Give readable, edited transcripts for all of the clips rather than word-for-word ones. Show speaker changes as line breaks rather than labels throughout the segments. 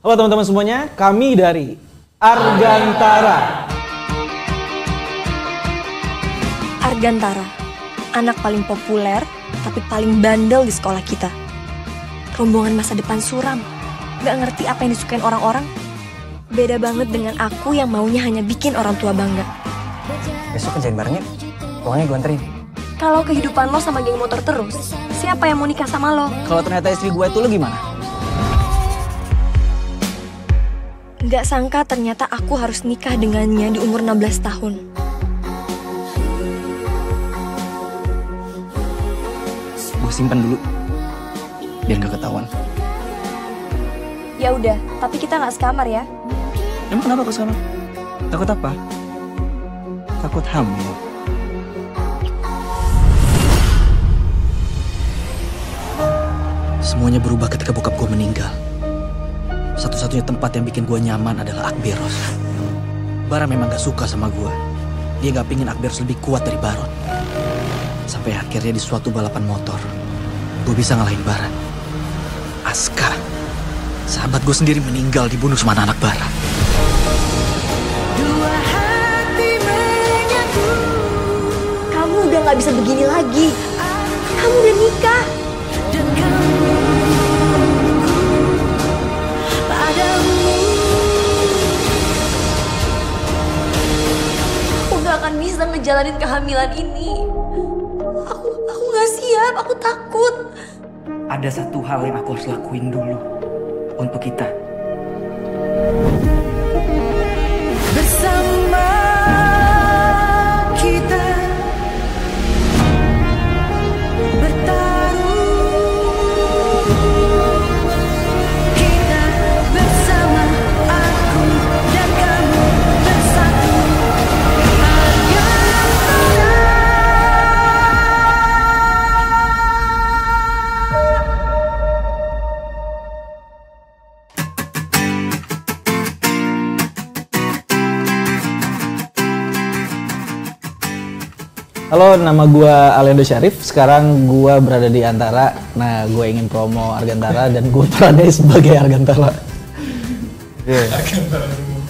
Halo teman-teman semuanya, kami dari Argantara.
Argantara, anak paling populer tapi paling bandel di sekolah kita. Rombongan masa depan suram, gak ngerti apa yang disukain orang-orang. Beda banget dengan aku yang maunya hanya bikin orang tua bangga.
Besok kerjain bareng yuk, uangnya gue anterin.
Kalau kehidupan lo sama geng motor terus, siapa yang mau nikah sama lo?
Kalau ternyata istri gue itu lo gimana?
Gak sangka ternyata aku harus nikah dengannya di umur 16 tahun.
Gue simpan dulu, biar gak ketahuan.
Ya udah, tapi kita gak sekamar ya.
Emang kenapa kau sekamar? Takut apa? Takut hamil. Semuanya berubah ketika bokap gue meninggal. Satu-satunya tempat yang bikin gue nyaman adalah Akberos. Bara memang gak suka sama gue. Dia gak pingin Akberos lebih kuat dari Baron. Sampai akhirnya di suatu balapan motor, gue bisa ngalahin Bara. Aska, sahabat gue sendiri meninggal dibunuh sama anak Bara.
Kamu udah gak bisa begini lagi. Kamu udah nikah. Aku gak akan bisa ngejalanin kehamilan ini. Aku gak siap, aku takut.
Ada satu hal yang aku harus lakuin dulu untuk kita.
Bersama kita bertaruh, kita bersama, aku dan kamu bersatu.
Halo, nama gue Aliando Syarif. Sekarang gue berada di Antara. Nah, gue ingin promo Argantara dan gue perannya sebagai Argantara.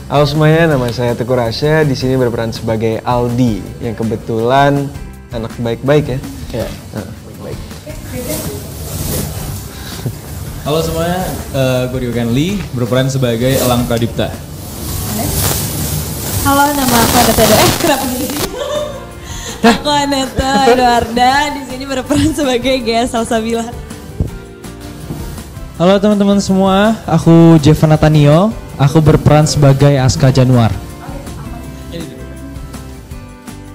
Halo semuanya, nama saya Teguh Rasya. Di sini berperan sebagai Aldi yang kebetulan anak baik-baik ya.
Ya.
Baik.
Halo semuanya, gue Rio Kenli, berperan sebagai Elang Pradipta.
Halo, nama aku Aneta kenapa gini? Aku Aneta Eduarda, di sini berperan sebagai Gea Salsabila.
Halo teman-teman semua, aku Jevan Natanio, aku berperan sebagai Aska Januar.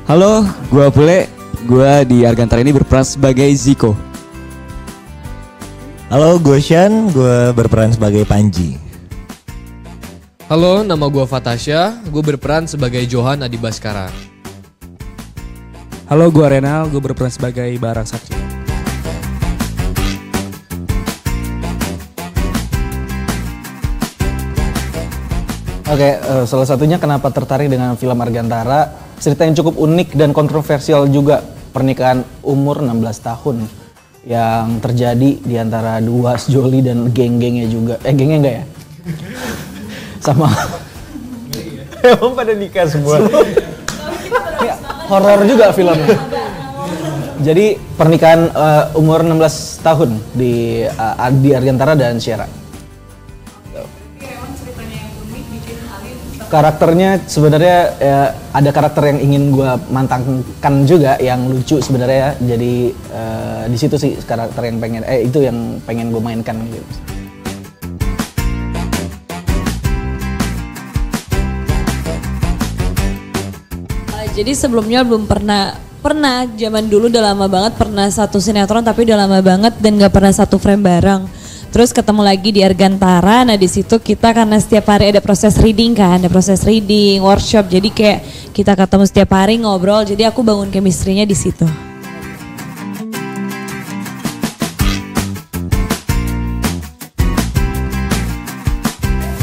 Halo, gue Pule, gue di Argantara ini berperan sebagai Ziko.
Halo, gue Shan, gue berperan sebagai Panji.
Halo, nama gue Fatasya, gue berperan sebagai Johan Adibaskara.
Halo, gue Renal, gue berperan sebagai Barang Satria.
Oke, salah satunya kenapa tertarik dengan film Argantara, cerita yang cukup unik dan kontroversial juga, pernikahan umur 16 tahun yang terjadi di antara dua sejoli dan geng-gengnya juga. Gengnya enggak ya? Sama.
Emang pada nikah semua.
Ya, horor juga filmnya. Jadi pernikahan umur 16 tahun di Argantara dan Sierra. Karakternya sebenarnya ada karakter yang ingin gue mantangkan juga yang lucu sebenarnya. Jadi di situ sih karakter yang pengen itu yang pengen gue mainkan gitu.
Jadi sebelumnya belum pernah zaman dulu udah lama banget pernah satu sinetron tapi udah lama banget dan gak pernah satu frame bareng. Terus ketemu lagi di Argantara, nah di situ kita karena setiap hari ada proses reading kan, ada proses reading, workshop, jadi kayak kita ketemu setiap hari ngobrol, jadi aku bangun chemistry-nya di situ.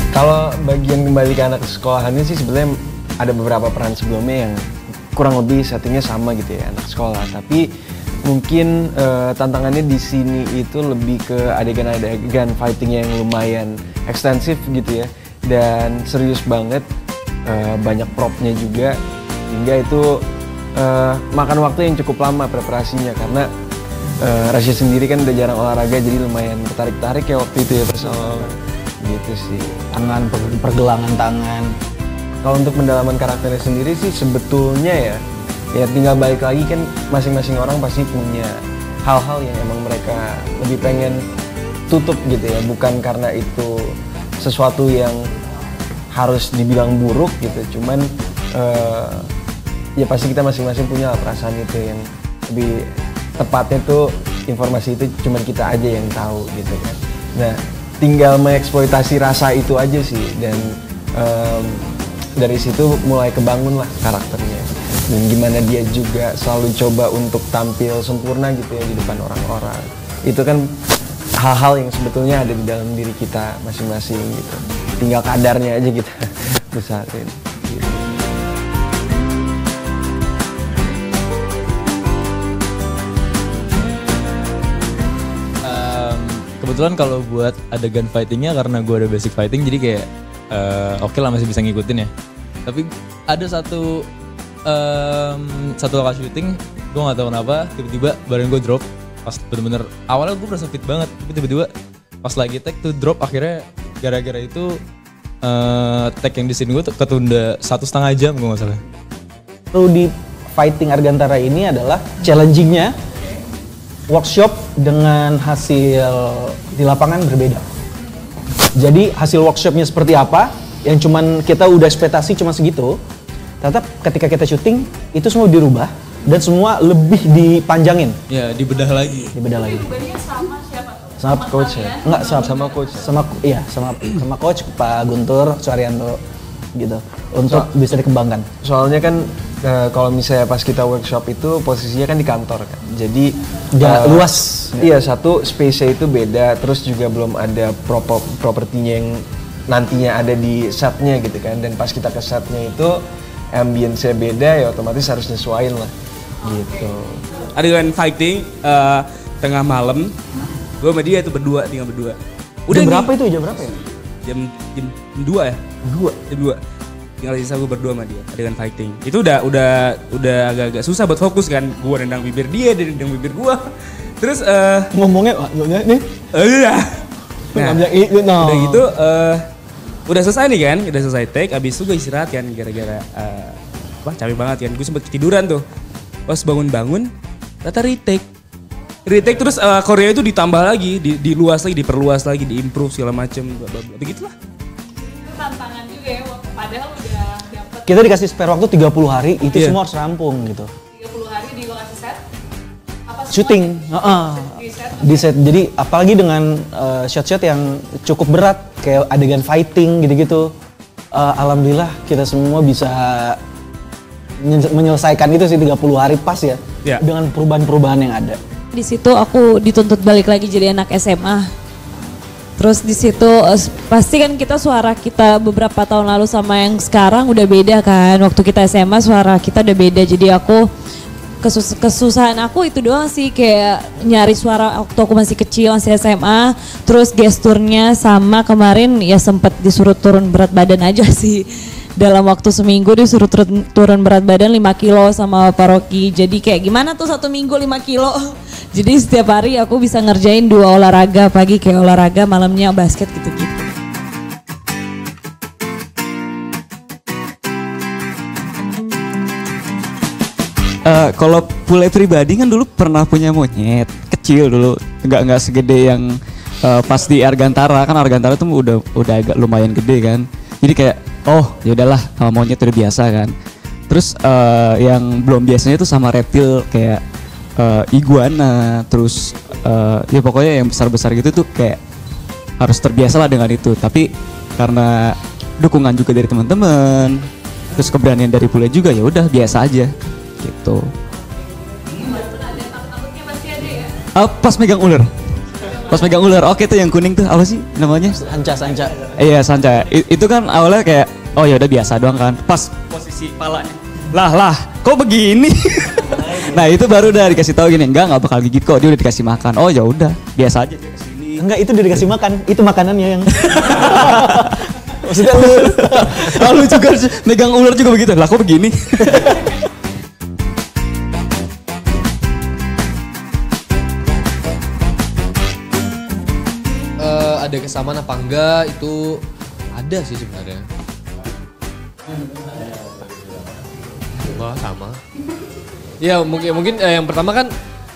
Kalau bagian kembali ke anak sekolahannya sih sebenarnya ada beberapa peran sebelumnya yang kurang lebih settingnya sama gitu ya, anak sekolah. Tapi mungkin tantangannya di sini itu lebih ke adegan-adegan fighting yang lumayan ekstensif gitu ya, dan serius banget, banyak propnya juga, hingga itu makan waktu yang cukup lama preparasinya karena Rasya sendiri kan udah jarang olahraga, jadi lumayan ketarik-tarik ya waktu itu ya persoalan gitu sih.
Tangan, pergelangan tangan.
Kalau untuk pendalaman karakternya sendiri sih sebetulnya ya tinggal balik lagi kan, masing-masing orang pasti punya hal-hal yang emang mereka lebih pengen tutup gitu ya, bukan karena itu sesuatu yang harus dibilang buruk gitu, cuman ya pasti kita masing-masing punya perasaan itu yang lebih tepatnya tuh informasi itu cuman kita aja yang tahu gitu kan. Nah, tinggal mengeksploitasi rasa itu aja sih, dan dari situ mulai kebangun lah karakternya, dan gimana dia juga selalu coba untuk tampil sempurna gitu ya di depan orang-orang. Itu kan hal-hal yang sebetulnya ada di dalam diri kita masing-masing gitu, tinggal kadarnya aja kita besarin gitu.
Kebetulan kalau buat adegan fightingnya, karena gue ada basic fighting, jadi kayak oke lah, masih bisa ngikutin ya. Tapi ada satu lokasi syuting, gue nggak tahu kenapa tiba-tiba badan gue drop. Pas bener-bener awalnya gue merasa fit banget, tapi tiba-tiba pas lagi take tuh drop. Akhirnya gara-gara itu take yang di sini gue ketunda 1,5 jam gue nggak salah.
Lalu di fighting Argantara ini adalah challengingnya workshop dengan hasil di lapangan berbeda. Jadi hasil workshopnya seperti apa, yang cuman kita udah ekspektasi cuma segitu, tetap ketika kita syuting itu semua dirubah dan semua lebih dipanjangin.
Ya, dibedah lagi.
Sama siapa tuh?
Sama coach ya? Enggak, sama coach. Sama coach Pak Guntur Suaryanto gitu. Untuk bisa dikembangkan.
Soalnya kan kalau misalnya pas kita workshop itu posisinya kan di kantor kan. Jadi
luas.
Iya, satu space-nya itu beda, terus juga belum ada propertinya yang nantinya ada di setnya gitu kan. Dan pas kita ke setnya itu ambience-nya beda, ya otomatis harus nyesuaiin lah gitu.
Adegan fighting tengah malam, gue sama dia tuh tinggal berdua.
Udah jam berapa itu? Jam berapa ya?
Jam 2 ya? Jam 2. Tinggal sisa gue berdua sama dia, adegan fighting. Itu udah agak-agak susah buat fokus kan. Gue nendang bibir dia nendang bibir gue. Terus
ngomongnya nih.
Iya.
Nah,
udah gitu udah selesai nih kan, udah selesai take. Abis itu gue istirahat kan gara-gara capek banget kan. Gue sempet ketiduran tuh. Pas bangun-bangun, ternyata retake terus Korea itu ditambah lagi, diluas lagi, diperluas lagi, diimprove segala macem, begitulah.
Itu tantangan juga ya, padahal udah dapet.
Kita dikasih spare waktu 30 hari, itu semua harus rampung gitu.
30 hari di lokasi set? Apa
syuting, di set. Jadi apalagi dengan shot-shot yang cukup berat, kayak adegan fighting gitu-gitu. Alhamdulillah kita semua bisa menyelesaikan itu sih 30 hari pas ya. Dengan perubahan-perubahan yang ada.
Di situ aku dituntut balik lagi jadi anak SMA. Terus di situ pasti kan kita suara kita beberapa tahun lalu sama yang sekarang udah beda kan. Waktu kita SMA suara kita udah beda. Jadi aku kesusahan aku itu doang sih, kayak nyari suara waktu aku masih kecil, masih SMA. Terus gesturnya sama kemarin ya sempet disuruh turun berat badan aja sih. Dalam waktu seminggu disuruh turun berat badan 5 kilo sama Pak Rocky. Jadi kayak gimana tuh 1 minggu 5 kilo. Jadi setiap hari aku bisa ngerjain 2 olahraga, pagi kayak olahraga, malamnya basket gitu-gitu.
Kalau Pule pribadi kan dulu pernah punya monyet kecil dulu, nggak segede yang pas di Argantara. Kan Argantara tuh udah agak lumayan gede kan. Jadi kayak ya udahlah, sama monyet udah biasa kan. Terus yang belum biasanya tuh sama reptil kayak iguana, terus ya pokoknya yang besar-besar gitu tuh kayak harus terbiasa lah dengan itu. Tapi karena dukungan juga dari teman-teman, terus keberanian dari Pule juga, ya udah biasa aja gitu. Pas megang ular. Oke tuh yang kuning tuh apa sih namanya?
Sanca.
Iya, sanca. Itu kan awalnya kayak ya udah biasa doang kan. Pas posisi palanya. Lah, kok begini? Nah itu baru udah dikasih tahu gini, enggak bakal gigit kok, dia udah dikasih makan. Oh ya udah, biasa aja dia kesini.
Enggak, itu udah dikasih makan, itu makanannya yang.
Maksudnya lu juga megang ular juga begitu, lah kok begini?
Ada kesamaan apa enggak itu ada sih sebenarnya. Enggak sama. Ya mungkin yang pertama kan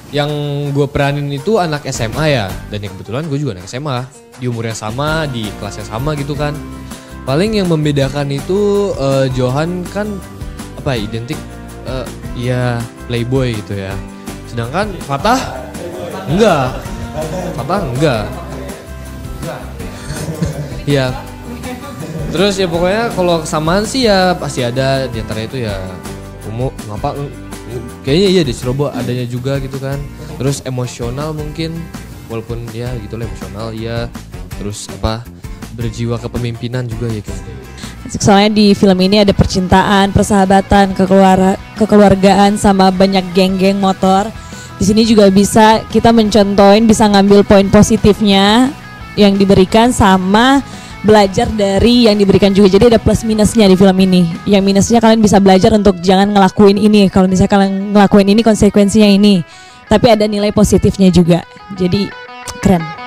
yang gue peranin itu anak SMA ya, dan yang kebetulan gue juga anak SMA di umur yang sama, di kelas yang sama gitu kan. Paling yang membedakan itu Johan kan apa identik ya playboy gitu ya, sedangkan Fatah enggak. Iya. Terus ya pokoknya kalau kesamaan sih ya pasti ada di antara itu ya kayaknya iya di Ceroboh adanya juga gitu kan. Terus emosional mungkin walaupun ya gitulah emosional ya. Terus berjiwa kepemimpinan juga ya kan.
Soalnya di film ini ada percintaan, persahabatan, kekeluargaan sama banyak geng-geng motor. Di sini juga bisa kita mencontohin, bisa ngambil poin positifnya yang diberikan sama belajar dari yang diberikan juga. Jadi ada plus minusnya di film ini. Yang minusnya kalian bisa belajar untuk jangan ngelakuin ini. Kalau misalnya kalian ngelakuin ini konsekuensinya ini. Tapi ada nilai positifnya juga. Jadi keren.